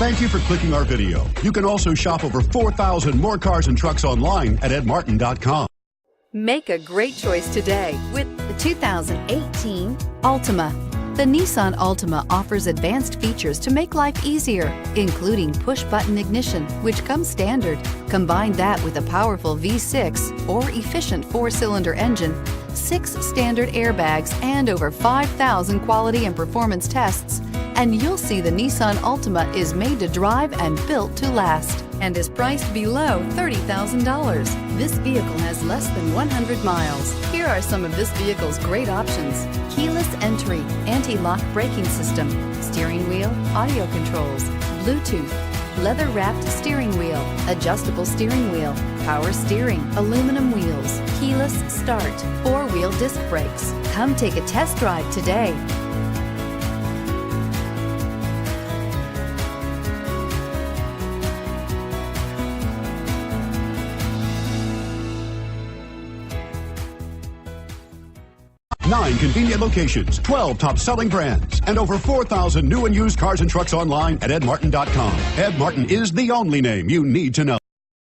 Thank you for clicking our video. You can also shop over 4,000 more cars and trucks online at edmartin.com. Make a great choice today with the 2018 Altima. The Nissan Altima offers advanced features to make life easier, including push-button ignition, which comes standard. Combine that with a powerful V6 or efficient 4-cylinder engine, 6 standard airbags, and over 5,000 quality and performance tests, and you'll see the Nissan Altima is made to drive and built to last, and is priced below $30,000. This vehicle has less than 100 miles. Here are some of this vehicle's great options: keyless entry, anti-lock braking system, steering wheel audio controls, Bluetooth, leather-wrapped steering wheel, adjustable steering wheel, power steering, aluminum wheels, keyless start, 4-wheel disc brakes. Come take a test drive today. Nine convenient locations, 12 top-selling brands, and over 4,000 new and used cars and trucks online at edmartin.com. Ed Martin is the only name you need to know.